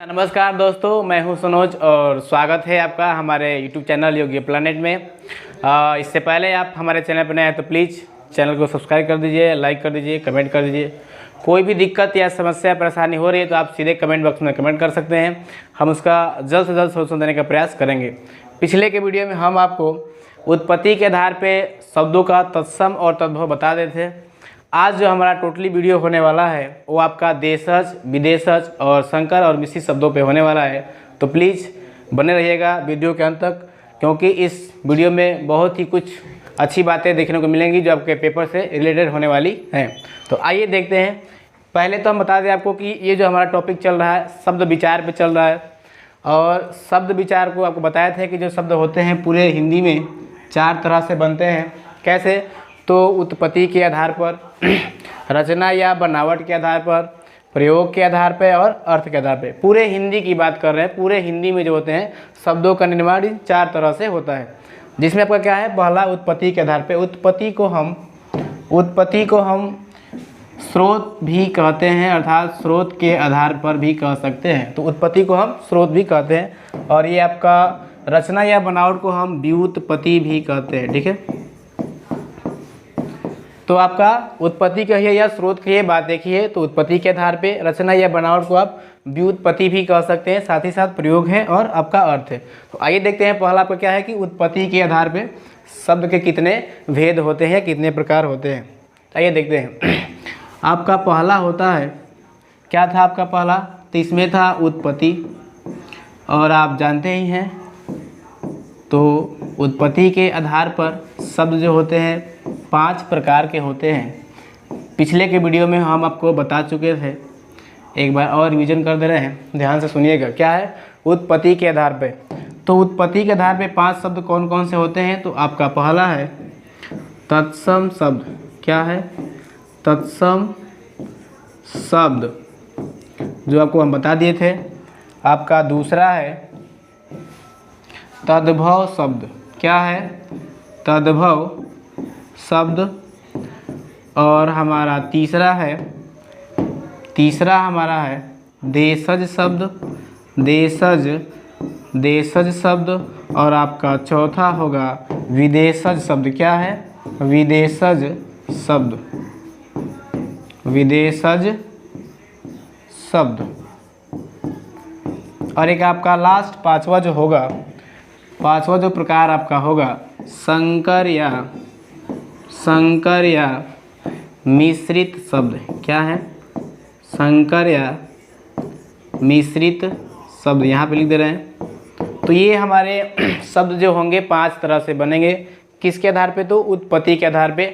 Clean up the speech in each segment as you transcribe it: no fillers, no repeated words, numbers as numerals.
नमस्कार दोस्तों, मैं हूं सनोज और स्वागत है आपका हमारे YouTube चैनल योगी प्लानेट में। इससे पहले आप हमारे चैनल पर नए हैं तो प्लीज़ चैनल को सब्सक्राइब कर दीजिए, लाइक कर दीजिए, कमेंट कर दीजिए। कोई भी दिक्कत या समस्या परेशानी हो रही है तो आप सीधे कमेंट बॉक्स में कमेंट कर सकते हैं, हम उसका जल्द से जल्द सोल्यूशन देने का प्रयास करेंगे। पिछले के वीडियो में हम आपको उत्पत्ति के आधार पर शब्दों का तत्सम और तद्भव बता देते थे। आज जो हमारा टोटली वीडियो होने वाला है वो आपका देशज, विदेशज और संकर और मिश्रित शब्दों पे होने वाला है। तो प्लीज़ बने रहिएगा वीडियो के अंत तक, क्योंकि इस वीडियो में बहुत ही कुछ अच्छी बातें देखने को मिलेंगी जो आपके पेपर से रिलेटेड होने वाली हैं। तो आइए देखते हैं। पहले तो हम बता दें आपको कि ये जो हमारा टॉपिक चल रहा है शब्द विचार पर चल रहा है, और शब्द विचार को आपको बताए थे कि जो शब्द होते हैं पूरे हिंदी में 4 तरह से बनते हैं। कैसे? तो उत्पत्ति के आधार पर, रचना या बनावट के आधार पर, प्रयोग के आधार पर और अर्थ के आधार पर। पूरे हिंदी की बात कर रहे हैं। पूरे हिंदी में जो होते हैं शब्दों का निर्माण इन 4 तरह से होता है, जिसमें आपका क्या है, पहला उत्पत्ति के आधार पर। उत्पत्ति को हम स्रोत भी कहते हैं, अर्थात स्रोत के आधार पर भी कह सकते हैं। तो उत्पत्ति को हम स्रोत भी कहते हैं। और ये आपका रचना या बनावट को हम व्युत्पत्ति भी कहते हैं। ठीक है, तो आपका उत्पत्ति कहिए या स्रोत कहिए, बात एक ही है। तो उत्पत्ति के आधार पे रचना या बनावट को आप व्युत्पत्ति भी कह सकते हैं, साथ ही साथ प्रयोग है और आपका अर्थ है। तो आइए देखते हैं पहला आपका क्या है कि उत्पत्ति के आधार पे शब्द के कितने भेद होते हैं, कितने प्रकार होते हैं। आइए देखते हैं। आपका पहला होता है, क्या था आपका पहला? तो इसमें था उत्पत्ति, और आप जानते ही हैं तो उत्पत्ति के आधार पर शब्द जो होते हैं 5 प्रकार के होते हैं। पिछले के वीडियो में हम आपको बता चुके थे, एक बार और रिवीजन कर दे रहे हैं, ध्यान से सुनिएगा। क्या है? उत्पत्ति के आधार पे। तो उत्पत्ति के आधार पे 5 शब्द कौन कौन से होते हैं? तो आपका पहला है तत्सम शब्द। क्या है? तत्सम शब्द, जो आपको हम बता दिए थे। आपका दूसरा है तद्भव शब्द। क्या है? तद्भव शब्द। और हमारा तीसरा हमारा है देशज शब्द। देशज शब्द। और आपका चौथा होगा विदेशज शब्द। क्या है? विदेशज शब्द। विदेशज शब्द। और एक आपका लास्ट पांचवा जो प्रकार आपका होगा संकर या मिश्रित शब्द। क्या है? संकर या मिश्रित शब्द, यहाँ पे लिख दे रहे हैं। तो ये हमारे शब्द जो होंगे 5 तरह से बनेंगे। किसके आधार पे? तो उत्पत्ति के आधार पे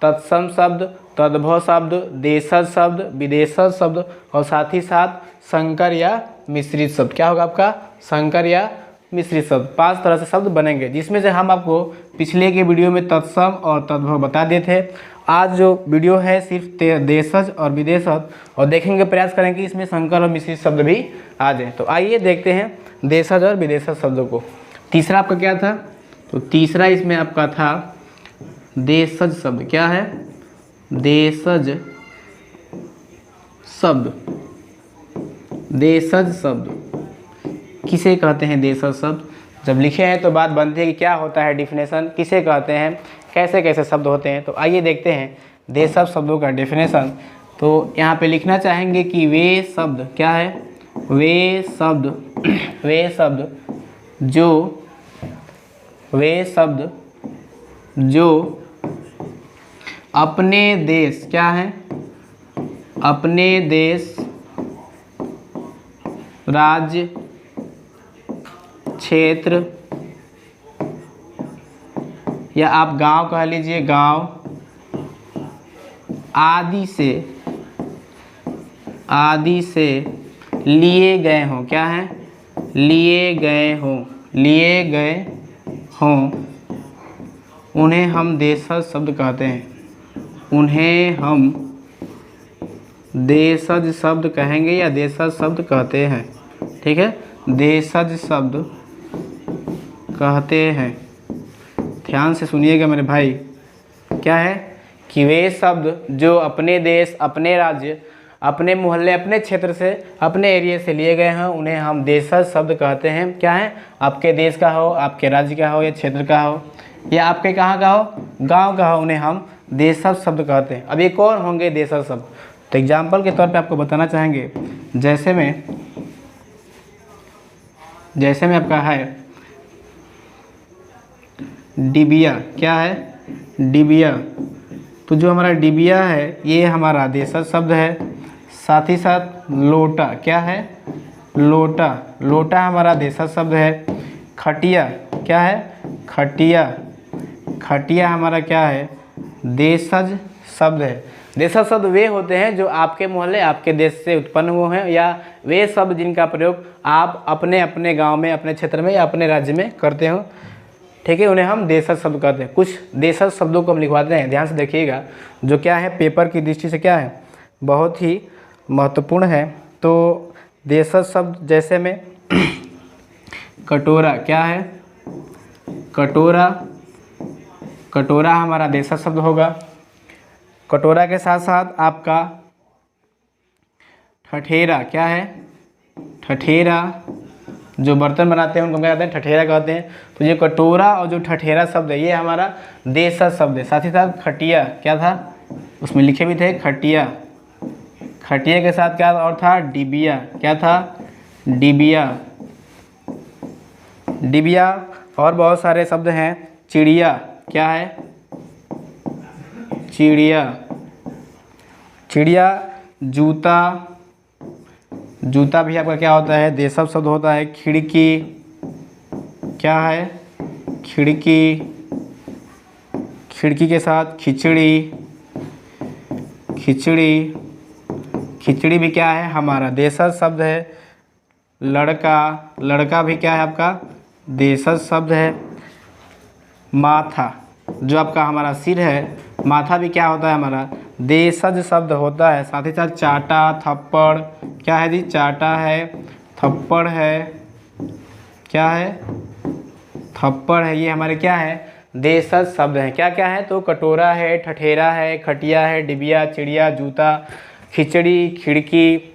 तत्सम शब्द, तद्भव शब्द, देशज शब्द, विदेशज शब्द और साथ ही साथ संकर या मिश्रित शब्द। क्या होगा आपका? संकर या मिश्रित शब्द। 5 तरह से शब्द बनेंगे, जिसमें से हम आपको पिछले के वीडियो में तत्सम और तद्भव बता दिए थे। आज जो वीडियो है सिर्फ देशज और विदेशज, और देखेंगे, प्रयास करेंगे कि इसमें संकर और मिश्रित शब्द भी आ जाए। तो आइए देखते हैं देशज और विदेशज शब्दों को। तीसरा आपका क्या था? तो तीसरा इसमें आपका था देशज शब्द। क्या है? देशज शब्द। देशज शब्द किसे कहते हैं? देशज शब्द जब लिखे हैं तो बात बनती है कि क्या होता है, डेफिनेशन किसे कहते हैं, कैसे कैसे शब्द होते हैं। तो आइए देखते हैं देशज शब्दों का डेफिनेशन। तो यहाँ पे लिखना चाहेंगे कि वे शब्द। क्या है? वे शब्द जो अपने देश। क्या है? अपने देश, राज्य, क्षेत्र, या आप गांव कह लीजिए, गांव आदि से लिए गए हों। क्या है? लिए गए हों, उन्हें हम देशज शब्द कहते हैं। उन्हें हम देशज शब्द कहेंगे या देशज शब्द कहते हैं। ठीक है, देशज शब्द कहते हैं। ध्यान से सुनिएगा मेरे भाई। क्या है कि वे शब्द जो अपने देश, अपने राज्य अपने मोहल्ले, अपने क्षेत्र से, अपने एरिया से लिए गए हैं, उन्हें हम देशज शब्द कहते हैं। क्या है? आपके देश का हो, आपके राज्य का हो, या क्षेत्र का हो, या आपके कहाँ का हो, गांव का हो, उन्हें हम देशज शब्द कहते हैं। अब ये कौन होंगे देशज शब्द? तो एग्जाम्पल के तौर पे आपको बताना चाहेंगे, जैसे में आपका है डिबिया। क्या है? डिबिया। तो जो हमारा डिबिया है ये हमारा देशज शब्द है। साथ ही साथ लोटा। क्या है? लोटा। लोटा हमारा देशज शब्द है। खटिया। क्या है? खटिया। खटिया हमारा क्या है? देशज शब्द है। देशज शब्द वे होते हैं जो आपके मोहल्ले, आपके देश से उत्पन्न हुए हैं, या वे शब्द जिनका प्रयोग आप अपने अपने गांव में, अपने क्षेत्र में या अपने राज्य में करते हो। ठीक है, उन्हें हम देशज शब्द कहते हैं। कुछ देशज शब्दों को हम लिखवाते हैं, ध्यान से देखिएगा, जो क्या है पेपर की दृष्टि से क्या है बहुत ही महत्वपूर्ण है। तो देशज शब्द जैसे में कटोरा। क्या है? कटोरा। कटोरा हमारा देशज शब्द होगा। कटोरा के साथ साथ आपका ठठेरा। क्या है? ठठेरा। जो बर्तन बनाते हैं उनको क्या कहते हैं? ठठेरा कहते हैं। तो ये कटोरा और जो ठठेरा शब्द है ये हमारा देशज शब्द है। साथ ही साथ खटिया। क्या था? उसमें लिखे भी थे खटिया। खटिया के साथ क्या और था? डिबिया। क्या था? डिबिया। डिबिया। और बहुत सारे शब्द हैं। चिड़िया। क्या है? चिड़िया। चिड़िया। जूता। जूता भी आपका क्या होता है? देशज शब्द होता है। खिड़की। क्या है? खिड़की। खिड़की के साथ खिचड़ी। खिचड़ी। खिचड़ी भी क्या है? हमारा देशज शब्द है। लड़का। लड़का भी क्या है आपका? देशज शब्द है। माथा, जो आपका हमारा सिर है, माथा भी क्या होता है? हमारा देशज शब्द होता है। साथ ही साथ चाटा, थप्पड़। क्या है जी? चाटा है, थप्पड़ है। क्या है? थप्पड़ है। ये हमारे क्या है? देशज शब्द हैं। क्या क्या है? तो कटोरा है, ठठेरा है, खटिया है, डिबिया, चिड़िया, जूता, खिचड़ी, खिड़की।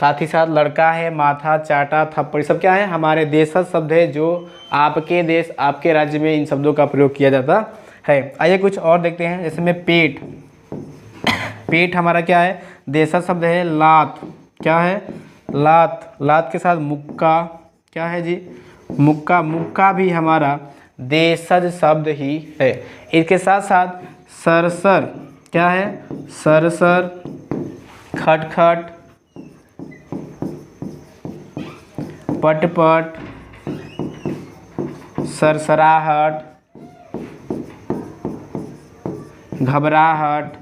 साथ ही साथ लड़का है, माथा, चाटा, थप्पड़, सब क्या है? हमारे देशज शब्द है जो आपके देश, आपके राज्य में इन शब्दों का प्रयोग किया जाता है। आइए कुछ और देखते हैं, जैसे में पेट। पेट हमारा क्या है? देशज शब्द है। लात। क्या है? लात। लात के साथ मुक्का। क्या है जी? मुक्का। मुक्का भी हमारा देशज शब्द ही है। इसके साथ साथ सरसर। क्या है? सरसर। खटखट। पटपट। सरसराहट। घबराहट।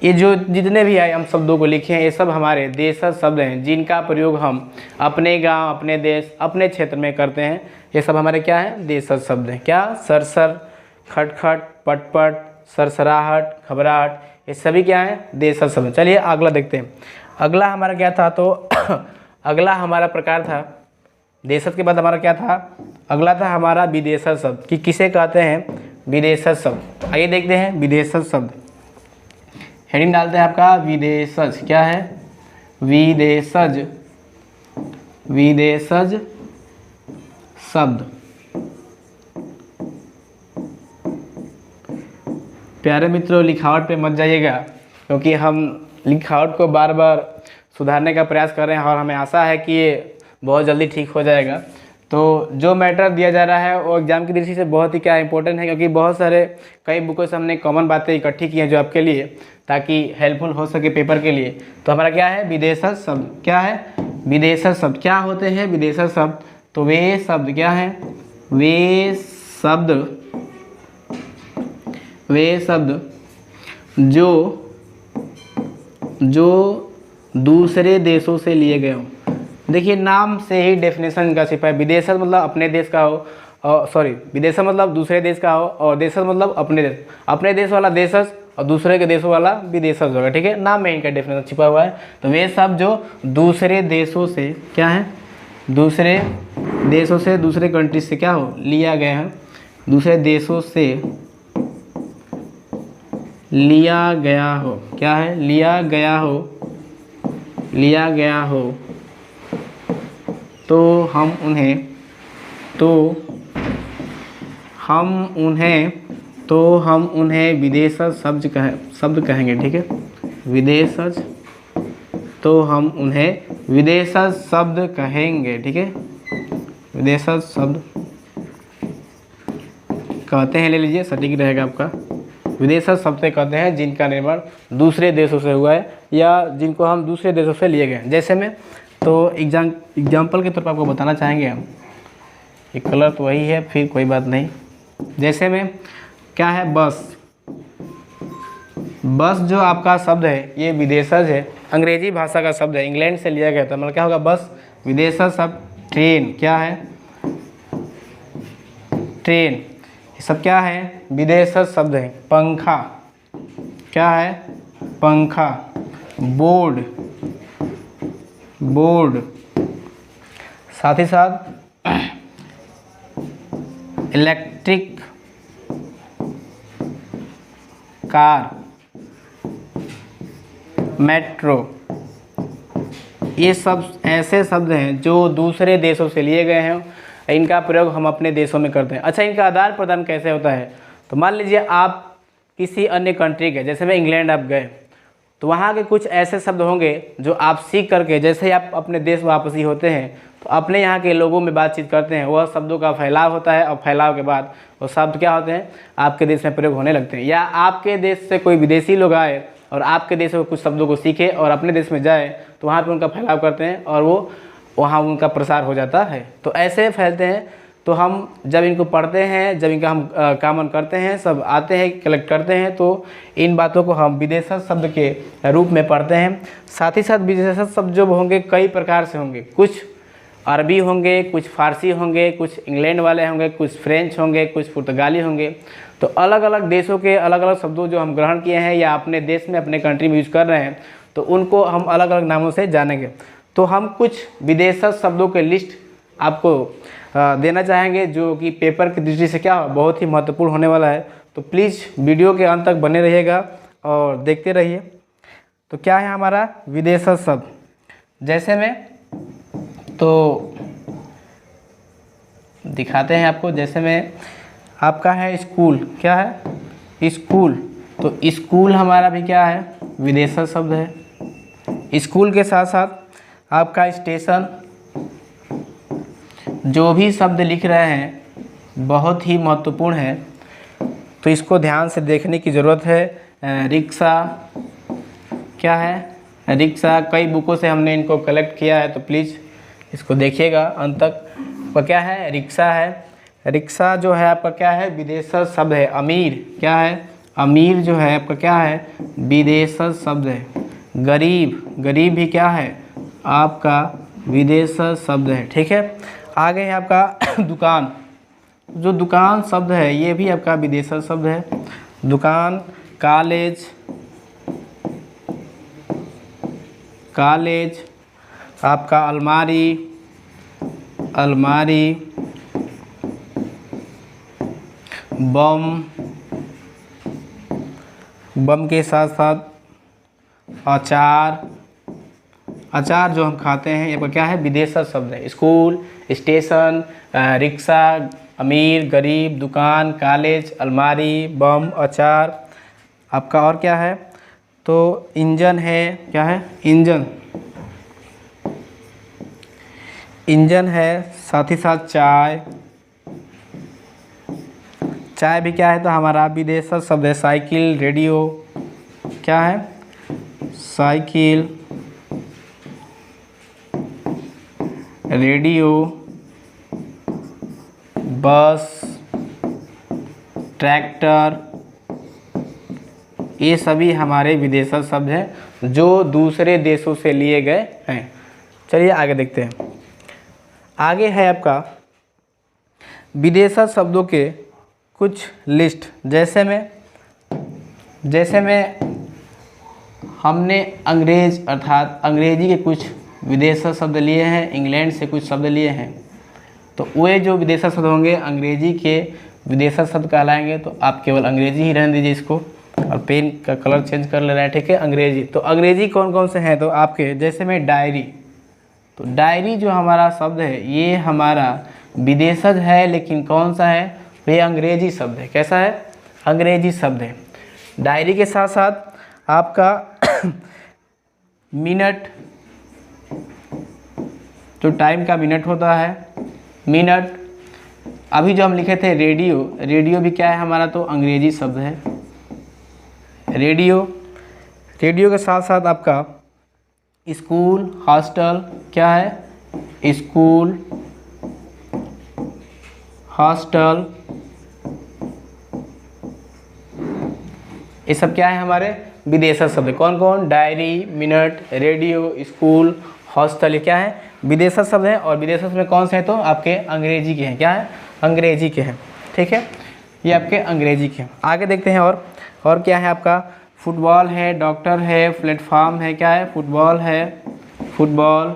ये जो जितने भी आए हम शब्दों को लिखे हैं ये सब हमारे देशज शब्द हैं जिनका प्रयोग हम अपने गांव, अपने देश, अपने क्षेत्र में करते हैं। ये सब हमारे क्या हैं? देशज शब्द हैं। क्या? सरसर, खटखट, पटपट, सरसराहट, घबराहट, ये सभी क्या हैं? देशज शब्द। चलिए अगला देखते हैं। अगला हमारा क्या था? तो अगला हमारा प्रकार था देशज के बाद हमारा क्या था? अगला था हमारा विदेशज शब्द, कि किसे कहते हैं? विदेशज शब्द। आइए देखते हैं विदेशज शब्द। हेडिंग डालते हैं आपका विदेशज। क्या है? विदेशज। विदेशज शब्द। प्यारे मित्रों, लिखावट पे मत जाइएगा, क्योंकि हम लिखावट को बार बार सुधारने का प्रयास कर रहे हैं और हमें आशा है कि ये बहुत जल्दी ठीक हो जाएगा। तो जो मैटर दिया जा रहा है वो एग्ज़ाम की दृष्टि से बहुत ही क्या इंपॉर्टेंट है, क्योंकि बहुत सारे कई बुकों से हमने कॉमन बातें इकट्ठी की हैं जो आपके लिए, ताकि हेल्पफुल हो सके पेपर के लिए। तो हमारा क्या है? विदेशज शब्द। क्या है? विदेशज शब्द। क्या होते हैं विदेशज शब्द? तो वे शब्द क्या हैं? वे शब्द जो दूसरे देशों से लिए गए हों। देखिए नाम से ही डेफिनेशन का छिपा है। विदेशज मतलब अपने देश का हो, विदेशज मतलब दूसरे देश का हो, और देशज मतलब अपने देश वाला देशज और दूसरे के देशों वाला विदेशज होगा। ठीक है, नाम में इनका डेफिनेशन छिपा हुआ है। तो वे सब जो दूसरे देशों से क्या है? दूसरे देशों से, दूसरे कंट्रीज से क्या हो? लिया गया है। दूसरे देशों से लिया गया हो, क्या है, लिया गया हो, लिया गया हो, तो हम उन्हें, तो हम उन्हें विदेशज शब्द कहेंगे, ठीक है, विदेशज, तो हम उन्हें विदेशज शब्द कहेंगे, ठीक है, विदेशज शब्द कहते हैं, ले लीजिए सटीक रहेगा आपका। विदेशज शब्द कहते हैं जिनका निर्माण दूसरे देशों से हुआ है या जिनको हम दूसरे देशों से लिए गए। जैसे में तो एग्जाम्पल के तौर पर आपको बताना चाहेंगे हम, ये कलर तो वही है, फिर कोई बात नहीं। जैसे में क्या है, बस, बस जो आपका शब्द है ये विदेशज है, अंग्रेजी भाषा का शब्द है, इंग्लैंड से लिया गया था, मतलब क्या होगा, बस विदेशज शब्द। ट्रेन क्या है, ट्रेन, ये सब क्या है, विदेशज शब्द है। पंखा क्या है, पंखा। बोर्ड, बोर्ड, साथ ही साथ इलेक्ट्रिक कार, मेट्रो, ये सब ऐसे शब्द हैं जो दूसरे देशों से लिए गए हैं, इनका प्रयोग हम अपने देशों में करते हैं। अच्छा, इनका आदान प्रदान कैसे होता है, तो मान लीजिए आप किसी अन्य कंट्री के, जैसे में इंग्लैंड आप गए, तो वहाँ के कुछ ऐसे शब्द होंगे जो आप सीख करके, जैसे ही आप अपने देश वापसी होते हैं तो अपने यहाँ के लोगों में बातचीत करते हैं, वह शब्दों का फैलाव होता है और फैलाव के बाद वो शब्द क्या होते हैं, आपके देश में प्रयोग होने लगते हैं। या आपके देश से कोई विदेशी लोग आए और आपके देश में कुछ शब्दों को सीखे और अपने देश में जाए तो वहाँ पे उनका फैलाव करते हैं और वो वहाँ उनका प्रसार हो जाता है। तो ऐसे फैलते हैं। तो हम जब इनको पढ़ते हैं, जब इनका हम कामन करते हैं, सब आते हैं, कलेक्ट करते हैं, तो इन बातों को हम विदेशज शब्द के रूप में पढ़ते हैं। साथ ही साथ विदेशज शब्द जो होंगे कई प्रकार से होंगे, कुछ अरबी होंगे, कुछ फ़ारसी होंगे, कुछ इंग्लैंड वाले होंगे, कुछ फ्रेंच होंगे, कुछ पुर्तगाली होंगे। तो अलग अलग देशों के अलग अलग शब्दों जो हम ग्रहण किए हैं या अपने देश में, अपने कंट्री में यूज़ कर रहे हैं, तो उनको हम अलग अलग नामों से जानेंगे। तो हम कुछ विदेशज शब्दों के लिस्ट आपको देना चाहेंगे, जो कि पेपर की दृष्टि से क्या बहुत ही महत्वपूर्ण होने वाला है। तो प्लीज़ वीडियो के अंत तक बने रहिएगा और देखते रहिए। तो क्या है हमारा विदेशज शब्द, जैसे में तो दिखाते हैं आपको। जैसे में आपका है स्कूल, क्या है, स्कूल, तो स्कूल हमारा भी क्या है, विदेशज शब्द है। स्कूल के साथ साथ आपका स्टेशन, जो भी शब्द लिख रहे हैं बहुत ही महत्वपूर्ण है, तो इसको ध्यान से देखने की ज़रूरत है। रिक्शा, क्या है, रिक्शा, कई बुकों से हमने इनको कलेक्ट किया है, तो प्लीज़ इसको देखिएगा अंत तक। आपका क्या है, रिक्शा है। रिक्शा जो है आपका क्या है, विदेशज शब्द है। अमीर, क्या है, अमीर जो है आपका क्या है, विदेशज शब्द है। गरीब, गरीब भी क्या है, आपका विदेशज शब्द है, ठीक है। आगे है आपका दुकान, जो दुकान शब्द है ये भी आपका विदेशज शब्द है। दुकान, कॉलेज, कॉलेज, आपका अलमारी, अलमारी, बम, बम के साथ साथ अचार, अचार जो हम खाते हैं ये क्या है, विदेशज शब्द है। स्कूल, स्टेशन, रिक्शा, अमीर, गरीब, दुकान, कॉलेज, अलमारी, बम, अचार। आपका और क्या है, तो इंजन है, क्या है, इंजन, इंजन है। साथ ही साथ चाय, चाय भी क्या है, तो हमारा विदेशज शब्द है। साइकिल, रेडियो, क्या है, साइकिल, रेडियो, बस, ट्रैक्टर, ये सभी हमारे विदेशज शब्द हैं जो दूसरे देशों से लिए गए हैं। चलिए आगे देखते हैं। आगे है आपका विदेशज शब्दों के कुछ लिस्ट। जैसे में हमने अंग्रेज अर्थात अंग्रेजी के कुछ विदेशज शब्द लिए हैं, इंग्लैंड से कुछ शब्द लिए हैं, तो वे जो विदेशज शब्द होंगे अंग्रेजी के विदेशज शब्द कहलाएंगे। तो आप केवल अंग्रेजी ही रहने दीजिए इसको। और पेन का कलर चेंज कर ले रहा है, ठीक है। अंग्रेजी, तो अंग्रेजी कौन कौन से हैं तो आपके, जैसे में डायरी, तो डायरी जो हमारा शब्द है ये हमारा विदेशज है, लेकिन कौन सा है, ये अंग्रेजी शब्द है। कैसा है, अंग्रेजी शब्द है। डायरी के साथ साथ आपका मिनट, जो टाइम का मिनट होता है, मिनट। अभी जो हम लिखे थे रेडियो, रेडियो भी क्या है हमारा, तो अंग्रेजी शब्द है, रेडियो। रेडियो के साथ साथ आपका स्कूल, हॉस्टल, क्या है, स्कूल, हॉस्टल, ये सब क्या है हमारे विदेशज शब्द। कौन कौन, diary, minute, radio, school, hostel, ये क्या है, विदेशज शब्द हैं। और विदेशज में कौन से हैं तो आपके अंग्रेजी के हैं, क्या है, अंग्रेजी के हैं, ठीक है। ये आपके अंग्रेजी के हैं। आगे देखते हैं और क्या है आपका, फुटबॉल है, डॉक्टर है, प्लेटफॉर्म है, क्या है, फुटबॉल है, football,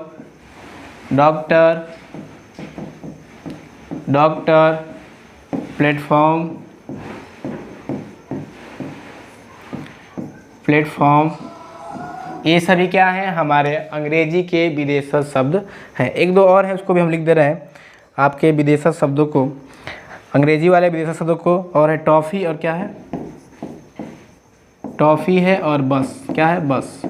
doctor, doctor, platform, platform, ये सभी क्या है हमारे अंग्रेजी के विदेशज शब्द हैं। एक दो और है, उसको भी हम लिख दे रहे हैं आपके विदेशज शब्दों को, अंग्रेजी वाले विदेशज शब्दों को। और है टॉफ़ी, और क्या है, टॉफ़ी है, और बस, क्या है, बस।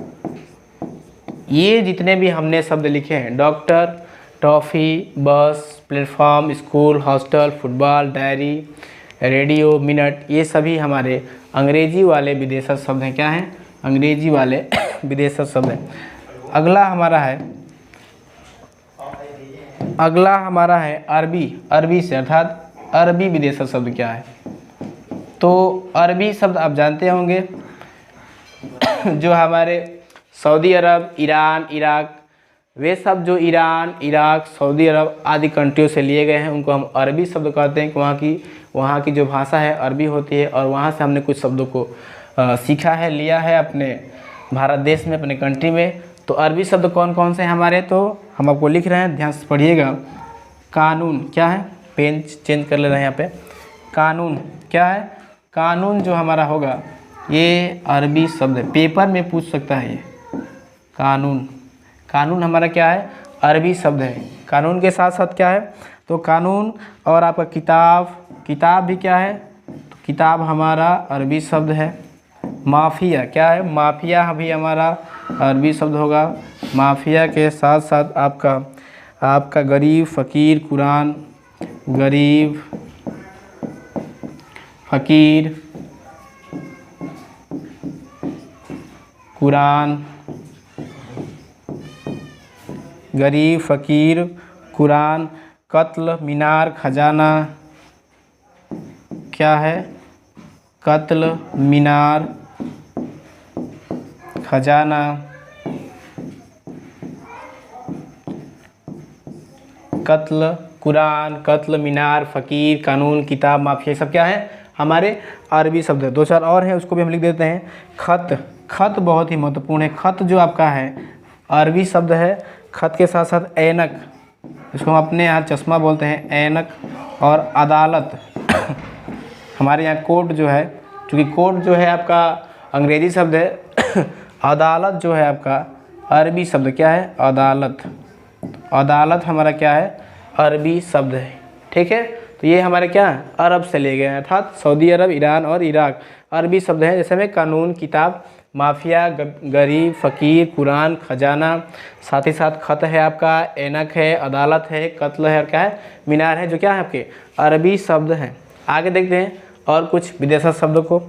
ये जितने भी हमने शब्द लिखे हैं, डॉक्टर, टॉफ़ी, बस, platform, school, hostel, football, diary, radio, minute, ये सभी हमारे अंग्रेजी वाले विदेशज शब्द हैं, क्या हैं, अंग्रेजी वाले विदेशज शब्द हैं। अगला हमारा है अरबी, अरबी से अर्थात अरबी विदेशज शब्द क्या है, तो अरबी शब्द आप जानते होंगे जो हमारे सऊदी अरब, ईरान, इराक, वे सब जो ईरान, इराक, सऊदी अरब आदि कंट्रियों से लिए गए हैं, उनको हम अरबी शब्द कहते हैं। कि वहाँ की जो भाषा है अरबी होती है, और वहाँ से हमने कुछ शब्दों को सीखा है, लिया है अपने भारत देश में, अपने कंट्री में। तो अरबी शब्द कौन कौन से हैं हमारे, तो हम आपको लिख रहे हैं, ध्यान से पढ़िएगा। कानून, क्या है, पेन चेंज कर ले रहे हैं यहाँ पे, कानून, क्या है, कानून जो हमारा होगा ये अरबी शब्द है, पेपर में पूछ सकता है ये, कानून, कानून हमारा क्या है, अरबी शब्द है। कानून के साथ साथ क्या है, तो कानून, और आपका किताब, किताब भी क्या है, तो किताब हमारा अरबी शब्द है। माफिया, क्या है, माफिया भी हमारा अरबी शब्द होगा। माफिया के साथ साथ आपका गरीब, फ़कीर, कुरान, गरीब, फ़कीर, कुरान, गरीब, फ़कीर, कुरान, कत्ल, मीनार, खजाना, क्या है, कत्ल, मीनार, खजाना, कत्ल, कुरान, कत्ल, मीनार, फ़कीर, कानून, किताब, माफिया, सब क्या है हमारे अरबी शब्द है। दो चार और हैं, उसको भी हम लिख देते हैं। खत, खत बहुत ही महत्वपूर्ण है। खत जो आपका है अरबी शब्द है। खत के साथ साथ ऐनक, इसको हम अपने यहाँ चश्मा बोलते हैं, ऐनक। और अदालत हमारे यहाँ कोर्ट जो है, क्योंकि कोर्ट जो है आपका अंग्रेजी शब्द है अदालत जो है आपका अरबी शब्द, क्या है, अदालत। अदालत हमारा क्या है, अरबी शब्द है, ठीक है। तो ये हमारे क्या है, अरब से लिए गए हैं, अर्थात सऊदी अरब, ईरान और इराक अरबी शब्द हैं। जैसे में कानून, किताब, माफिया, गरीब, फ़कीर, कुरान, खजाना, साथ ही साथ खत है आपका, ऐनक है, अदालत है, कत्ल है, और क्या है, मीनार है, जो क्या है आपके अरबी शब्द हैं। आगे देखते हैं और कुछ विदेशी शब्दों को।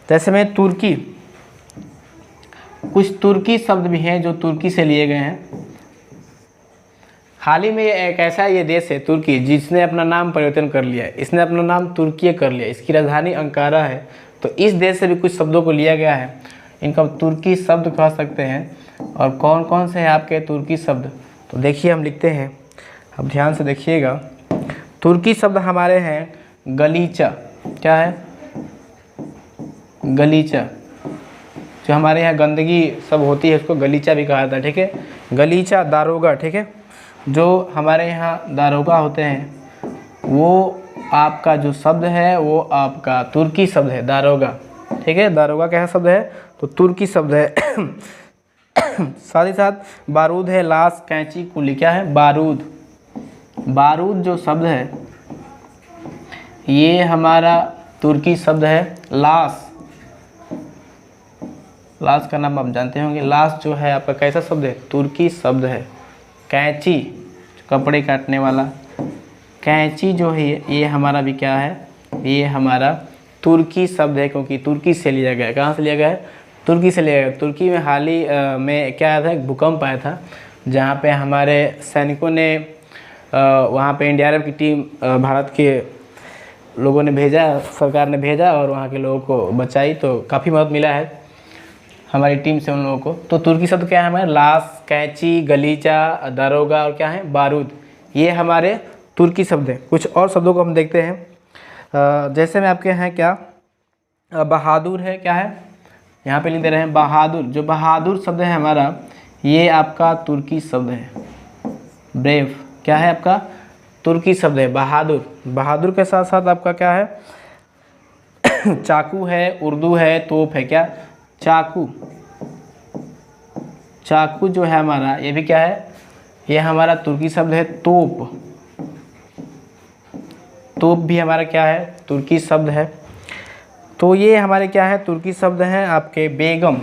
जैसे में तुर्की, कुछ तुर्की शब्द भी हैं जो तुर्की से लिए गए हैं। हाल ही में एक ऐसा ये देश है तुर्की, जिसने अपना नाम परिवर्तन कर लिया है। इसने अपना नाम तुर्की कर लिया, इसकी राजधानी अंकारा है। तो इस देश से भी कुछ शब्दों को लिया गया है, इनका तुर्की शब्द कह सकते हैं। और कौन कौन से हैं आपके तुर्की शब्द, तो देखिए हम लिखते हैं, अब ध्यान से देखिएगा। तुर्की शब्द हमारे हैं गलीचा, क्या है, गलीचा। जो हमारे यहाँ गंदगी सब होती है उसको गलीचा भी कहा जाता है, ठीक है। गलीचा, दारोगा, ठीक है। जो हमारे यहाँ दारोगा होते हैं वो आपका जो शब्द है वो आपका तुर्की शब्द है, दारोगा। ठीक है। दारोगा कैसा शब्द है, तो तुर्की शब्द है। साथ ही साथ बारूद है, लाश, कैंची, कुली, क्या है, बारूद। बारूद जो शब्द है ये हमारा तुर्की शब्द है। लाश, लाश का नाम आप जानते होंगे। लाश जो है आपका कैसा शब्द है, तुर्की शब्द है। कैंची, कपड़े काटने वाला, कैंची जो है ये हमारा भी क्या है, ये हमारा तुर्की शब्द है, क्योंकि तुर्की से लिया गया है। कहाँ से लिया गया है, तुर्की से लिया गया। तुर्की में हाल ही में क्या आया था, एक भूकंप आया था, जहाँ पे हमारे सैनिकों ने वहाँ पे एनडीआरएफ की टीम भारत के लोगों ने भेजा, सरकार ने भेजा और वहाँ के लोगों को बचाई, तो काफ़ी मदद मिला है हमारी टीम से उन लोगों को। तो तुर्की शब्द क्या है हमारे, लाश, कैंची, गलीचा, दारोगा और क्या है, बारूद, ये हमारे तुर्की शब्द हैं। कुछ और शब्दों को हम देखते हैं। जैसे में आपके हैं क्या, बहादुर है, क्या है, यहाँ पे लिख दे रहे हैं बहादुर। जो बहादुर शब्द है हमारा, ये आपका तुर्की शब्द है। ब्रेव क्या है आपका, तुर्की शब्द है बहादुर। बहादुर के साथ साथ आपका क्या है, चाकू है, उर्दू है, तोप है, क्या, चाकू। चाकू जो है हमारा, ये भी क्या है, ये हमारा तुर्की शब्द है। तोप, तोप भी हमारा क्या है, तुर्की शब्द है। तो ये हमारे क्या है, तुर्की शब्द हैं आपके। बेगम,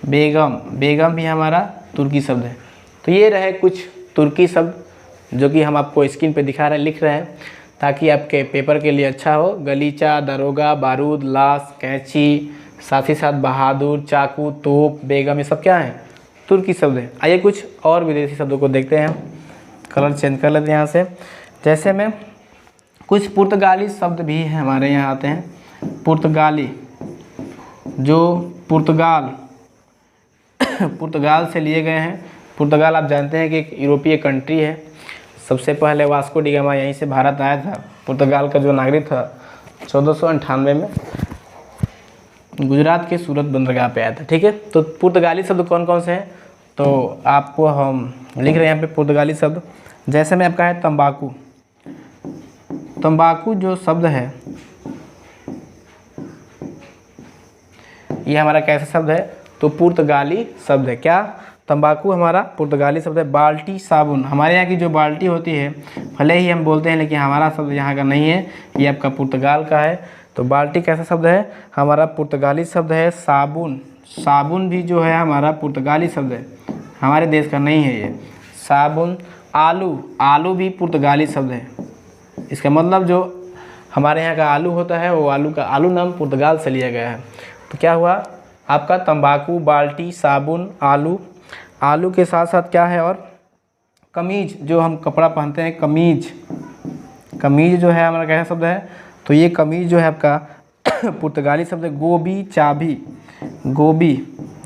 बेगम, बेगम भी हमारा तुर्की शब्द है। तो ये रहे कुछ तुर्की शब्द जो कि हम आपको स्क्रीन पे दिखा रहे हैं, लिख रहे हैं, ताकि आपके पेपर के लिए अच्छा हो। गलीचा, दारोगा, बारूद, लाश, कैंची, साथ ही साथ बहादुर, चाकू, तोप, बेगम, ये सब क्या है, तुर्की शब्द है। आइए कुछ और विदेशी शब्दों को देखते हैं। कलर चेंज कर लेते हैं यहाँ से। जैसे में कुछ पुर्तगाली शब्द भी हैं हमारे यहाँ आते हैं। पुर्तगाली, जो पुर्तगाल पुर्तगाल से लिए गए हैं। पुर्तगाल आप जानते हैं कि एक यूरोपीय कंट्री है। सबसे पहले वास्को डी गामा यहीं से भारत आया था। पुर्तगाल का जो नागरिक था 1498 में गुजरात के सूरत बंदरगाह पे आया था, ठीक है। तो पुर्तगाली शब्द कौन कौन से हैं, तो आपको हम लिख रहे हैं यहाँ पे पुर्तगाली शब्द। जैसे में आपका है तंबाकू। तंबाकू जो शब्द है ये हमारा कैसा शब्द है, तो पुर्तगाली शब्द है। क्या, तंबाकू हमारा पुर्तगाली शब्द है। बाल्टी, साबुन, हमारे यहाँ की जो बाल्टी होती है, भले ही हम बोलते हैं लेकिन हमारा शब्द यहाँ का नहीं है, ये आपका पुर्तगाल का है। तो बाल्टी कैसा शब्द है, हमारा पुर्तगाली शब्द है। साबुन, साबुन भी जो है हमारा पुर्तगाली शब्द है, हमारे देश का नहीं है ये साबुन। आलू, आलू भी पुर्तगाली शब्द है। इसका मतलब जो हमारे यहाँ का आलू होता है, वो आलू का आलू नाम पुर्तगाल से लिया गया है। तो क्या हुआ आपका, तंबाकू, बाल्टी, साबुन, आलू। आलू के साथ साथ क्या है, और कमीज, जो हम कपड़ा पहनते हैं, कमीज। कमीज जो है हमारा कैसा शब्द है, तो ये कमीज जो है आपका पुर्तगाली शब्द है। गोभी, चाबी, गोभी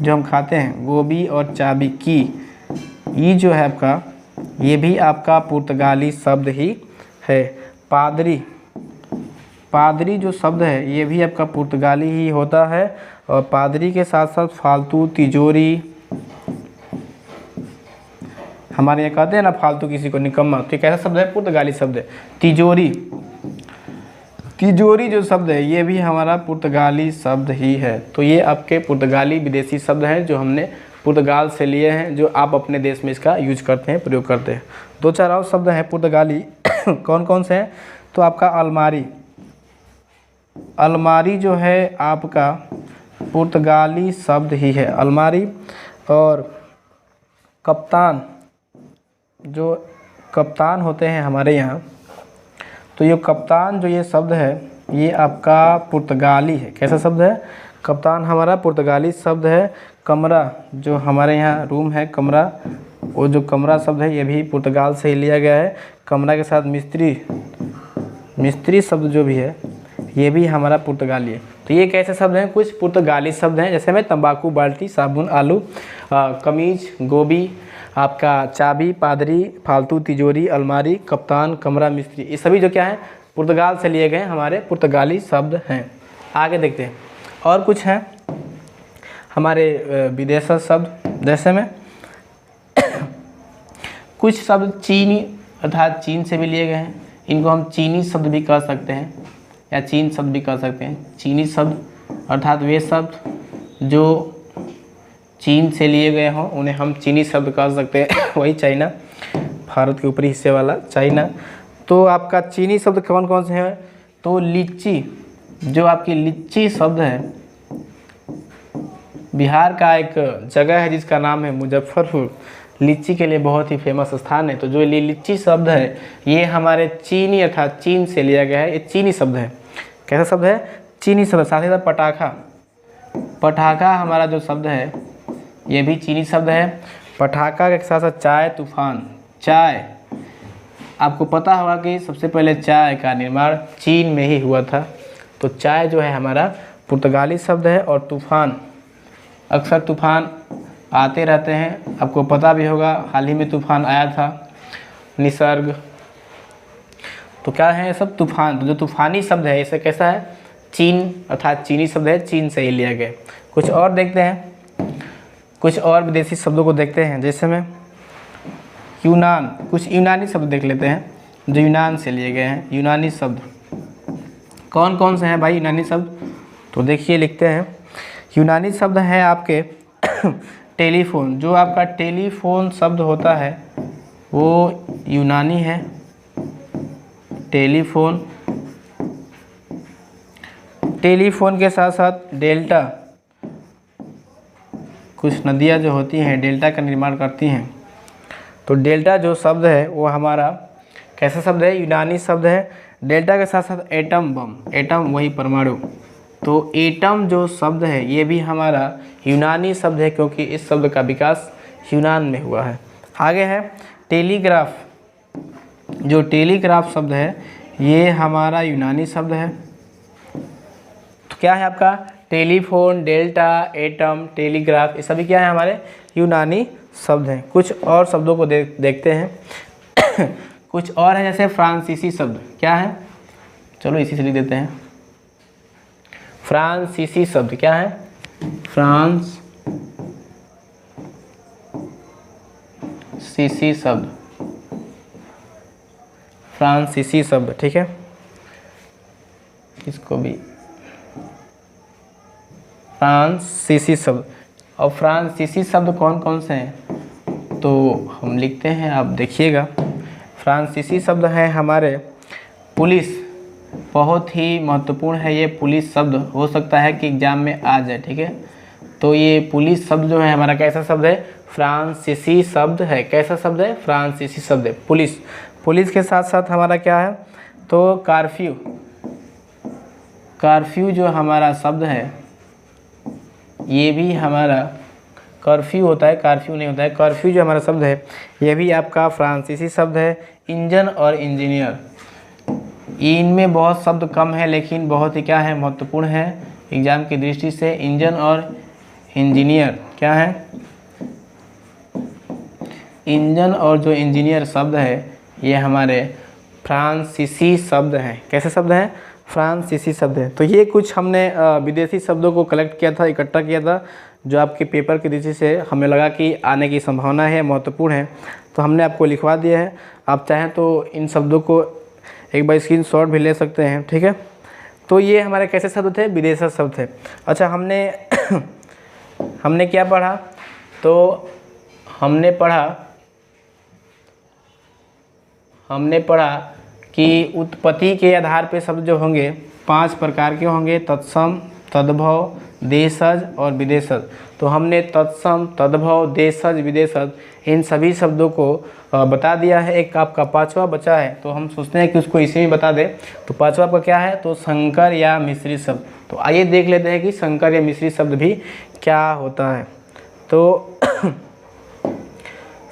जो हम खाते हैं, गोभी और चाबी की, ये जो है आपका, ये भी आपका पुर्तगाली शब्द ही है। पादरी, पादरी जो शब्द है ये भी आपका पुर्तगाली ही होता है। और पादरी के साथ साथ फालतू, तिजोरी, हमारे यहाँ कहते हैं ना फालतू किसी को निकम्मा, तो कैसा शब्द है, पुर्तगाली शब्द है। तिजोरी, तिजोरी जो शब्द है ये भी हमारा पुर्तगाली शब्द ही है। तो ये आपके पुर्तगाली विदेशी शब्द हैं जो हमने पुर्तगाल से लिए हैं, जो आप अपने देश में इसका यूज करते हैं, प्रयोग करते हैं। दो चार और शब्द हैं पुर्तगाली कौन कौन से हैं, तो आपका अलमारी। अलमारी जो है आपका पुर्तगाली शब्द ही है, अलमारी। और कप्तान, जो कप्तान होते हैं हमारे यहाँ, तो ये कप्तान जो ये शब्द है ये आपका पुर्तगाली है। कैसा शब्द है, कप्तान हमारा पुर्तगाली शब्द है। कमरा, जो हमारे यहाँ रूम है, कमरा, वो जो कमरा शब्द है ये भी पुर्तगाल से ही लिया गया है। कमरा के साथ मिस्त्री, मिस्त्री शब्द जो भी है ये भी हमारा पुर्तगाली है। तो ये कैसे शब्द हैं, कुछ पुर्तगाली शब्द हैं। जैसे में तंबाकू, बाल्टी, साबुन, आलू, कमीज, गोभी, आपका चाबी, पादरी, फालतू, तिजोरी, अलमारी, कप्तान, कमरा, मिस्त्री, ये सभी जो क्या है पुर्तगाल से लिए गए हमारे पुर्तगाली शब्द हैं। आगे देखते हैं और कुछ हैं हमारे विदेशी शब्द। जैसे में कुछ शब्द चीनी अर्थात चीन से भी लिए गए हैं, इनको हम चीनी शब्द भी कह सकते हैं या चीन शब्द भी कह सकते हैं। चीनी शब्द अर्थात वे शब्द जो चीन से लिए गए हों उन्हें हम चीनी शब्द कह सकते हैं। वही चाइना, भारत के ऊपरी हिस्से वाला चाइना। तो आपका चीनी शब्द कौन कौन से हैं? तो लीची, जो आपकी लीची शब्द है, बिहार का एक जगह है जिसका नाम है मुजफ्फरपुर, लीची के लिए बहुत ही फेमस स्थान है। तो जो लीची शब्द है ये हमारे चीनी अर्थात चीन से लिया गया है, ये चीनी शब्द है। कैसा शब्द है? चीनी शब्द। साथ ही साथ पटाखा, पटाखा हमारा जो शब्द है ये भी चीनी शब्द है। पटाखा के साथ साथ चाय, तूफान। चाय, आपको पता होगा कि सबसे पहले चाय का निर्माण चीन में ही हुआ था। तो चाय जो है हमारा पुर्तगाली शब्द है। और तूफान, अक्सर तूफान आते रहते हैं, आपको पता भी होगा हाल ही में तूफान आया था, निसर्ग। तो क्या है सब तूफान। तो जो तूफानी शब्द है इसे कैसा है? चीन अर्थात चीनी शब्द है, चीन से ही लिया गया। कुछ और देखते हैं, कुछ और विदेशी शब्दों को देखते हैं। जैसे में यूनान, कुछ यूनानी शब्द देख लेते हैं जो यूनान से लिए गए हैं। यूनानी शब्द कौन कौन से हैं भाई यूनानी शब्द? तो देखिए लिखते हैं। यूनानी शब्द है आपके टेलीफोन, जो आपका टेलीफोन शब्द होता है वो यूनानी है। टेलीफोन, टेलीफोन के साथ साथ डेल्टा, कुछ नदियाँ जो होती हैं डेल्टा का निर्माण करती हैं। तो डेल्टा जो शब्द है वो हमारा कैसा शब्द है? यूनानी शब्द है। डेल्टा के साथ साथ एटम बम, एटम वही परमाणु। तो एटम जो शब्द है ये भी हमारा यूनानी शब्द है, क्योंकि इस शब्द का विकास यूनान में हुआ है। आगे है टेलीग्राफ, जो टेलीग्राफ शब्द है ये हमारा यूनानी शब्द है। तो क्या है आपका? टेलीफोन, डेल्टा, एटम, टेलीग्राफ, ये सभी क्या है? हमारे यूनानी शब्द हैं। कुछ और शब्दों को देखते हैं। कुछ और है जैसे फ्रांसीसी शब्द, क्या है? चलो इसी से लिख देते हैं। फ्रांसीसी शब्द क्या है? फ्रांसीसी शब्द, फ्रांसीसी शब्द, ठीक है। इसको भी फ्रांसीसी शब्द। और फ्रांसीसी शब्द कौन कौन से हैं? तो हम लिखते हैं, आप देखिएगा। फ्रांसीसी शब्द है हमारे पुलिस, बहुत ही महत्वपूर्ण है ये पुलिस शब्द, हो सकता है कि एग्जाम में आ जाए, ठीक है। तो ये पुलिस शब्द जो है हमारा कैसा शब्द है? फ्रांसीसी शब्द है। कैसा शब्द है? फ्रांसीसी शब्द है पुलिस। पुलिस के साथ साथ हमारा क्या है? तो कर्फ्यू, कर्फ्यू जो हमारा शब्द है ये भी हमारा कर्फ्यू होता है, कर्फ्यू नहीं होता है। कर्फ्यू जो हमारा शब्द है ये भी आपका फ्रांसीसी शब्द है। इंजन और इंजीनियर, इनमें बहुत शब्द कम है लेकिन बहुत ही क्या है? महत्वपूर्ण है एग्जाम की दृष्टि से। इंजन और इंजीनियर क्या है? इंजन और जो इंजीनियर शब्द है ये हमारे फ्रांसीसी शब्द हैं। कैसे शब्द हैं? फ्रांसीसी शब्द है। तो ये कुछ हमने विदेशी शब्दों को कलेक्ट किया था, इकट्ठा किया था, जो आपके पेपर की दृष्टि से हमें लगा कि आने की संभावना है, महत्वपूर्ण है, तो हमने आपको लिखवा दिया है। आप चाहें तो इन शब्दों को एक बार स्क्रीनशॉट भी ले सकते हैं, ठीक है। तो ये हमारे कैसे शब्द थे? विदेशी शब्द थे। अच्छा, हमने क्या पढ़ा? तो हमने पढ़ा कि उत्पत्ति के आधार पे शब्द जो होंगे 5 प्रकार के होंगे: तत्सम, तद्भव, देशज और विदेशज। तो हमने तत्सम, तद्भव, देशज, विदेशज इन सभी शब्दों को बता दिया है। एक आपका 5वां बचा है, तो हम सोचते हैं कि उसको इसी में बता दें। तो 5वां आपका क्या है? तो संकर या मिश्रित शब्द। तो आइए देख लेते हैं कि संकर या मिश्रित शब्द भी क्या होता है। तो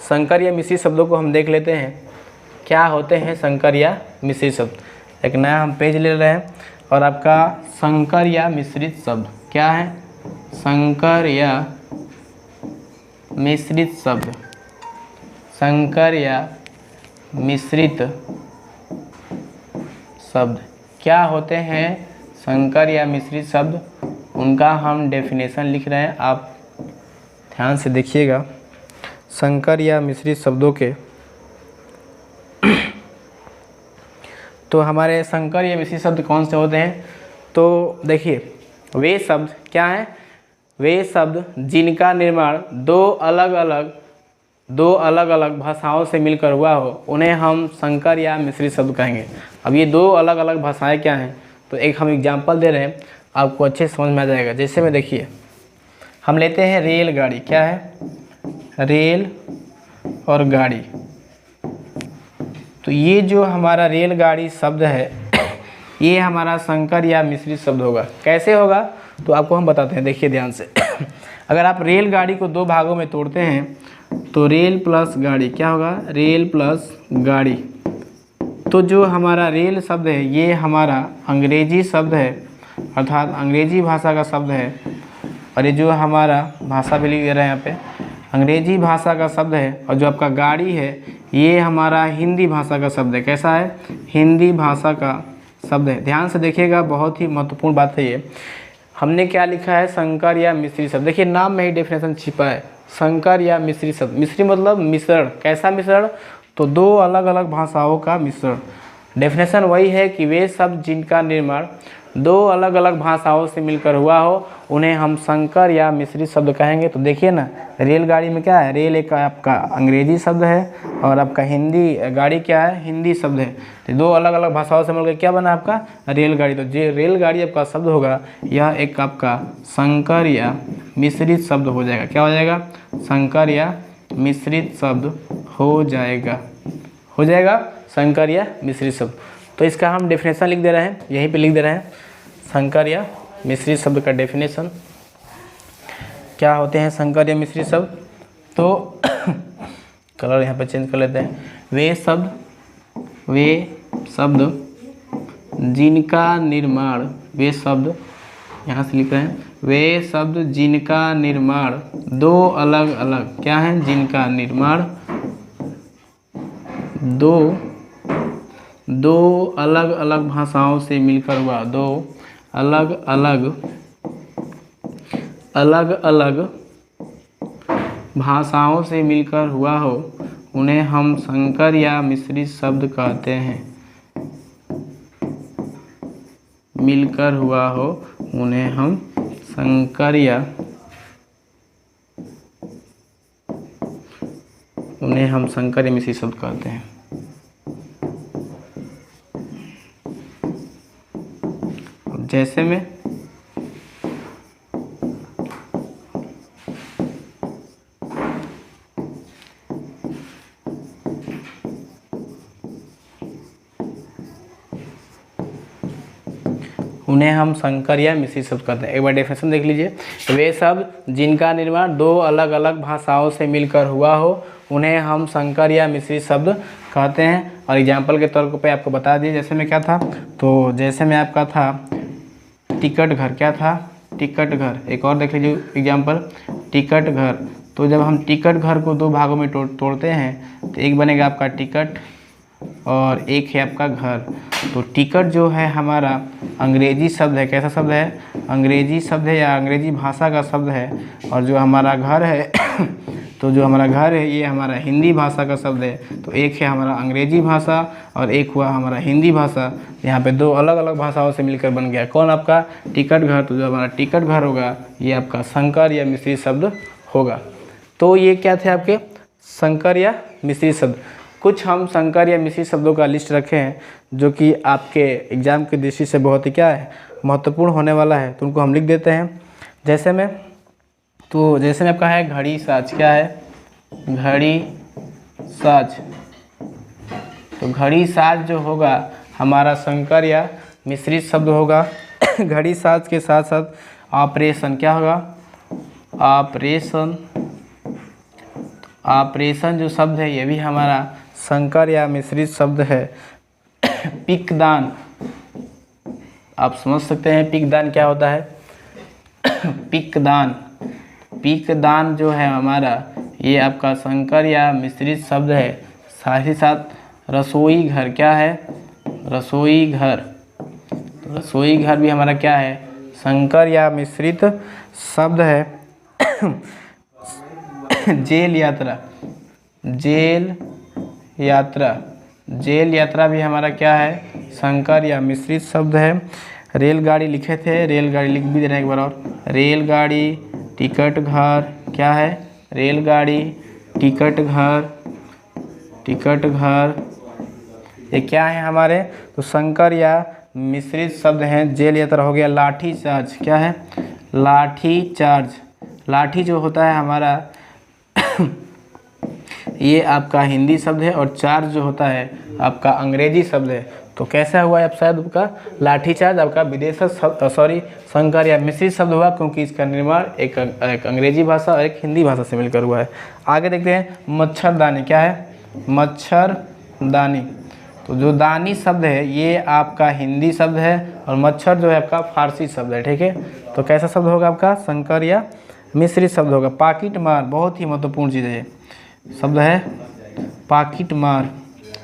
संकर या मिश्रित शब्दों को हम देख लेते हैं क्या होते हैं संकर या मिश्रित शब्द। एक नया हम पेज ले रहे हैं और आपका संकर या मिश्रित शब्द क्या है? संकर या मिश्रित शब्द, संकर या मिश्रित शब्द क्या होते हैं? संकर या मिश्रित शब्द, उनका हम डेफिनेशन लिख रहे हैं, आप ध्यान से देखिएगा। संकर या मिश्रित शब्दों के तो हमारे संकर या मिश्रित शब्द कौन से होते हैं? तो देखिए, वे शब्द क्या हैं? वे शब्द जिनका निर्माण दो अलग अलग भाषाओं से मिलकर हुआ हो उन्हें हम संकर या मिश्रित शब्द कहेंगे। अब ये दो अलग अलग भाषाएं क्या हैं, तो एक हम एग्जाम्पल दे रहे हैं, आपको अच्छे समझ में आ जाएगा। जैसे में देखिए, हम लेते हैं रेलगाड़ी। क्या है? रेल और गाड़ी। तो ये जो हमारा रेलगाड़ी शब्द है ये हमारा संकर या मिश्रित शब्द होगा। कैसे होगा तो आपको हम बताते हैं, देखिए ध्यान से। अगर आप रेलगाड़ी को दो भागों में तोड़ते हैं तो रेल प्लस गाड़ी क्या होगा? रेल प्लस गाड़ी। तो जो हमारा रेल शब्द है ये हमारा अंग्रेजी शब्द है, अर्थात अंग्रेजी भाषा का शब्द है। और ये जो हमारा भाषा भी लिख दे रहे हैं यहाँ पे, अंग्रेजी भाषा का शब्द है। और जो आपका गाड़ी है ये हमारा हिंदी भाषा का शब्द है। कैसा है? हिंदी भाषा का शब्द है। ध्यान से देखिएगा, बहुत ही महत्वपूर्ण बात है ये। हमने क्या लिखा है? संकर या मिश्रित शब्द। देखिए नाम में ही डेफिनेशन छिपा है, संकर या मिश्रित शब्द। मिश्रित मतलब मिश्रण। कैसा मिश्रण? तो दो अलग अलग भाषाओं का मिश्रण। डेफिनेशन वही है कि वे शब्द जिनका निर्माण दो अलग अलग भाषाओं से मिलकर हुआ हो उन्हें हम संकर या मिश्रित शब्द कहेंगे। तो देखिए ना, रेलगाड़ी में क्या है? रेल एक आपका अंग्रेजी शब्द है और आपका हिंदी गाड़ी क्या है? हिंदी शब्द है। तो दो अलग अलग भाषाओं से मिलकर क्या बना आपका? रेलगाड़ी। तो जो रेलगाड़ी आपका शब्द होगा यह एक आपका संकर या मिश्रित शब्द हो जाएगा। क्या हो जाएगा? संकर या मिश्रित शब्द हो जाएगा। हो जाएगा संकर या मिश्रित शब्द। तो इसका हम डेफिनेशन लिख दे रहे हैं, यहीं पे लिख दे रहे हैं। संकर या मिश्रित शब्द का डेफिनेशन क्या होते हैं? संकर या मिश्रित शब्द। तो कलर यहाँ पे चेंज कर लेते हैं। वे शब्द जिनका निर्माण, वे शब्द यहाँ से लिख रहे हैं, वे शब्द जिनका निर्माण दो अलग अलग क्या हैं? जिनका निर्माण दो अलग अलग भाषाओं से मिलकर हुआ, दो अलग अलग भाषाओं से मिलकर हुआ हो उन्हें हम संकर या मिश्रित शब्द कहते हैं। मिलकर हुआ हो उन्हें हम संकर या मिश्रित शब्द कहते हैं। जैसे में उन्हें हम संकर या मिश्रित शब्द कहते हैं। एक बार डेफिनेशन देख लीजिए। वे शब्द जिनका निर्माण दो अलग अलग भाषाओं से मिलकर हुआ हो उन्हें हम संकर या मिश्रित शब्द कहते हैं। और एग्जाम्पल के तौर पे आपको बता दिए। जैसे में क्या था? तो जैसे में आपका था टिकट घर। क्या था? टिकट घर। एक और देख लीजिए एग्जाम्पल, टिकट घर। तो जब हम टिकट घर को दो भागों में तोड़ते हैं तो एक बनेगा आपका टिकट और एक है आपका घर। तो टिकट जो है हमारा अंग्रेजी शब्द है। कैसा शब्द है? अंग्रेजी शब्द है या अंग्रेजी भाषा का शब्द है। और जो हमारा घर है तो जो हमारा घर है ये हमारा हिंदी भाषा का शब्द है। तो एक है हमारा अंग्रेजी भाषा और एक हुआ हमारा हिंदी भाषा। यहाँ पे दो अलग अलग भाषाओं से मिलकर बन गया कौन? आपका टिकट घर। तो जो हमारा टिकट घर होगा ये आपका संकर या मिश्रित शब्द होगा। तो ये क्या थे आपके? संकर या मिश्रित शब्द। कुछ हम संकर या मिश्रित शब्दों का लिस्ट रखे हैं जो कि आपके एग्जाम की दृष्टि से बहुत ही क्या है? महत्वपूर्ण होने वाला है। तो उनको हम लिख देते हैं। जैसे में आपका है घड़ी साज। क्या है? घड़ी साज। तो घड़ी साज जो होगा हमारा संकर या मिश्रित शब्द होगा। घड़ी साज के साथ साथ ऑपरेशन क्या होगा? ऑपरेशन जो शब्द है ये भी हमारा संकर या मिश्रित शब्द है। पिकदान, आप समझ सकते हैं पिकदान क्या होता है? पिकदान जो है हमारा ये आपका संकर या मिश्रित शब्द है। साथ ही साथ रसोई घर। क्या है? रसोई घर भी हमारा क्या है? संकर या मिश्रित शब्द है। जेल यात्रा भी हमारा क्या है? संकर या मिश्रित शब्द है। रेलगाड़ी लिखे थे, रेलगाड़ी लिख भी दे रहे हैं एक बार और। रेलगाड़ी, टिकट घर, क्या है? रेलगाड़ी, टिकट घर, टिकट घर। ये क्या है हमारे? तो संकर या मिश्रित शब्द हैं। जेल या तरह हो गया। लाठी चार्ज, क्या है? लाठी चार्ज। लाठी जो होता है हमारा ये आपका हिंदी शब्द है, और चार्ज जो होता है आपका अंग्रेजी शब्द है। तो कैसा हुआ है आप शायद आपका लाठी चार्ज आपका विदेशज संकर या मिश्रित शब्द हुआ, क्योंकि इसका निर्माण एक अंग्रेजी भाषा और एक हिंदी भाषा से मिलकर हुआ है। आगे देखते हैं मच्छरदानी, क्या है? मच्छरदानी। तो जो दानी शब्द है ये आपका हिंदी शब्द है, और मच्छर जो है आपका फारसी शब्द है, ठीक है। तो कैसा शब्द होगा आपका? संकर या मिश्रित शब्द होगा। पाकिट मार, बहुत ही महत्वपूर्ण चीज़ है ये शब्द है, पाकिट मार।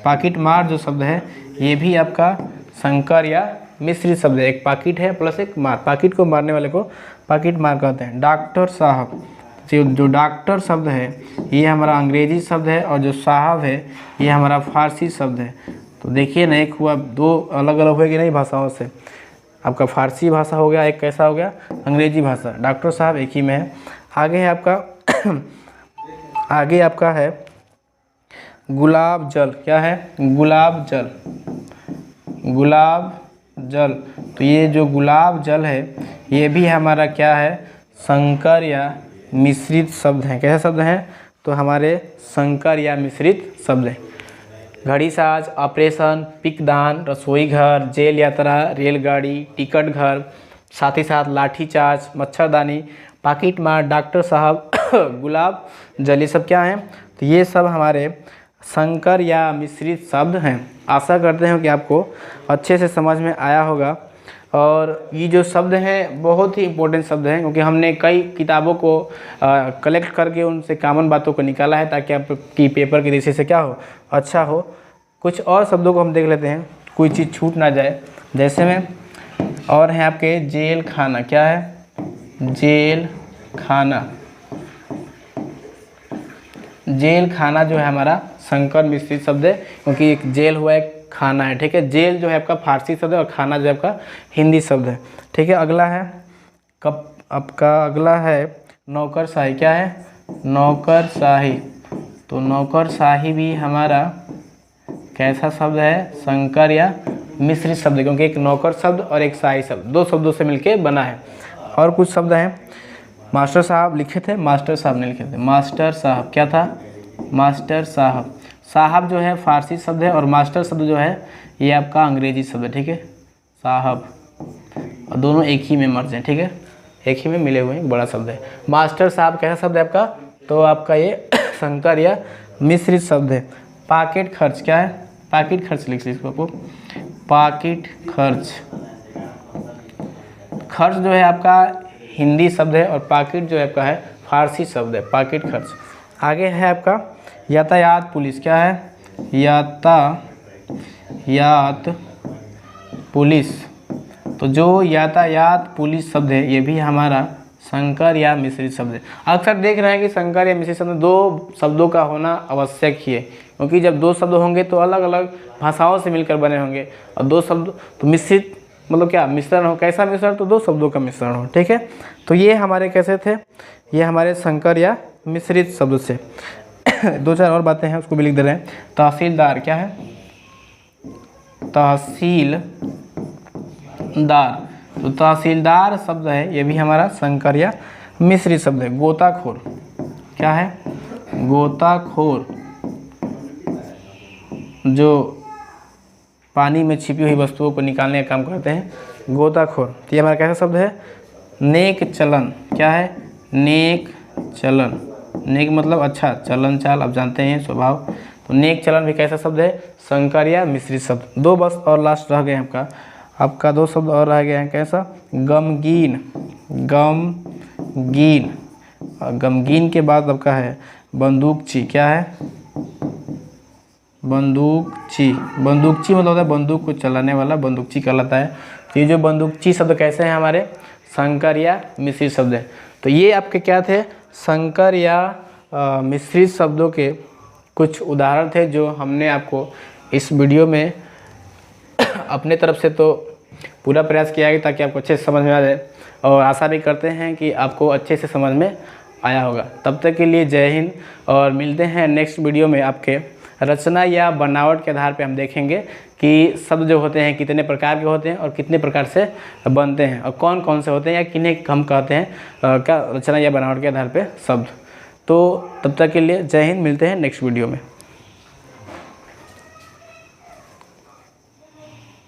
पाकिट मार जो शब्द है ये भी आपका संकर या मिश्रित शब्द है। एक पाकिट है प्लस एक मार, पाकिट को मारने वाले को पाकिट मार कहते हैं। डॉक्टर साहब, जो डॉक्टर शब्द है ये हमारा अंग्रेजी शब्द है, और जो साहब है ये हमारा फारसी शब्द है। तो देखिए ना, एक हुआ, दो अलग अलग हुए कि नहीं भाषाओं से। आपका फारसी भाषा हो गया, एक कैसा हो गया? अंग्रेजी भाषा। डॉक्टर साहब एक ही में है। आगे है आपका आगे आपका है गुलाब जल, क्या है? गुलाब जल, गुलाब जल। तो ये जो गुलाब जल है ये भी हमारा क्या है? संकर या मिश्रित शब्द है। कैसे शब्द हैं? तो हमारे संकर या मिश्रित शब्द हैं। घड़ी साज, ऑपरेशन, पिकदान, रसोई घर, जेल यात्रा, रेलगाड़ी, टिकट घर, साथ ही साथ लाठी चार्ज, मच्छरदानी, पाकिट मार, डॉक्टर साहब, गुलाब जल, ये सब क्या हैं? तो ये सब हमारे संकर या मिश्रित शब्द हैं। आशा करते हैं कि आपको अच्छे से समझ में आया होगा। और ये जो शब्द हैं बहुत ही इम्पोर्टेंट शब्द हैं, क्योंकि हमने कई किताबों को कलेक्ट करके उनसे कॉमन बातों को निकाला है, ताकि आपकी पेपर की दृष्टि से क्या हो? अच्छा हो। कुछ और शब्दों को हम देख लेते हैं, कोई चीज़ छूट ना जाए। जैसे में और हैं आपके जेल खाना, क्या है? जेल खाना। जेल खाना जो है हमारा संकर मिश्रित शब्द है, क्योंकि एक जेल हुआ एक खाना है, ठीक है। जेल जो है आपका फारसी शब्द है, और खाना जो है आपका हिंदी शब्द है, ठीक है। अगला है आपका अगला है नौकरशाही, क्या है? नौकरशाही। तो नौकरशाही भी हमारा कैसा शब्द है? संकर या मिश्रित शब्द, क्योंकि एक नौकर शब्द और एक शाही शब्द दो शब्दों से मिलके बना है। और कुछ शब्द हैं। मास्टर साहब लिखे थे, मास्टर साहब नहीं लिखे थे। मास्टर साहब, क्या था? मास्टर साहब। साहब जो है फारसी शब्द है, और मास्टर शब्द जो है ये आपका अंग्रेजी शब्द है, ठीक है। साहब, और दोनों एक ही में मर्ज हैं, ठीक है, एक ही में मिले हुए हैं, बड़ा शब्द है। मास्टर साहब कैसा शब्द है आपका? तो आपका ये संकर या मिश्रित शब्द है। पॉकेट खर्च, क्या है? पॉकेट खर्च लिख लीजिए इसको, पॉकेट खर्च। खर्च जो है आपका हिंदी शब्द है, और पॉकेट जो है आपका है फारसी शब्द है, पॉकेट खर्च। आगे है आपका यातायात पुलिस, क्या है? यातायात पुलिस। तो जो यातायात पुलिस शब्द है ये भी हमारा संकर या मिश्रित शब्द है। अक्सर देख रहे हैं कि संकर या मिश्रित शब्द दो शब्दों का होना आवश्यक ही है, क्योंकि जब दो शब्द होंगे तो अलग अलग भाषाओं से मिलकर बने होंगे, और दो शब्द तो मिश्रित मतलब क्या? मिश्रण हो। कैसा मिश्रण? तो दो शब्दों का मिश्रण हो, ठीक है। तो ये हमारे कैसे थे? ये हमारे संकर या मिश्रित शब्द से। दो चार और बातें हैं, उसको भी लिख दे रहे हैं। तहसीलदार, क्या है? तहसीलदार। तो तहसीलदार शब्द है ये भी हमारा संकर या मिश्रित शब्द है। गोताखोर, क्या है? गोताखोर, जो पानी में छिपी हुई वस्तुओं को निकालने का काम करते हैं, गोताखोर। तो ये हमारा कैसा शब्द है? नेक चलन, क्या है? नेक चलन। नेक मतलब अच्छा, चलन चाल आप जानते हैं, स्वभाव। तो नेक चलन भी कैसा शब्द है? संकर या मिश्रित शब्द। दो बस और लास्ट रह गए आपका दो शब्द और रह गए हैं। कैसा? गमगीन। गमगीन। गमगीन के बाद आपका है बंदूकची, क्या है? बंदूकची। बंदूकची मतलब होता है बंदूक को चलाने वाला, बंदूकची कहलाता है। तो ये जो बंदूकची शब्द कैसे हैं? हमारे संकर या मिश्रित शब्द हैं। तो ये आपके क्या थे? संकर या मिश्रित शब्दों के कुछ उदाहरण थे जो हमने आपको इस वीडियो में अपने तरफ से तो पूरा प्रयास किया है ताकि आपको अच्छे से समझ में आ जाए, और आशा भी करते हैं कि आपको अच्छे से समझ में आया होगा। तब तक के लिए जय हिंद, और मिलते हैं नेक्स्ट वीडियो में। आपके रचना या बनावट के आधार पे हम देखेंगे कि शब्द जो होते हैं कितने प्रकार के होते हैं और कितने प्रकार से बनते हैं, और कौन कौन से होते हैं, या किन्हें हम कहते हैं क्या रचना या बनावट के आधार पे शब्द। तो तब तक के लिए जय हिंद, मिलते हैं नेक्स्ट वीडियो में।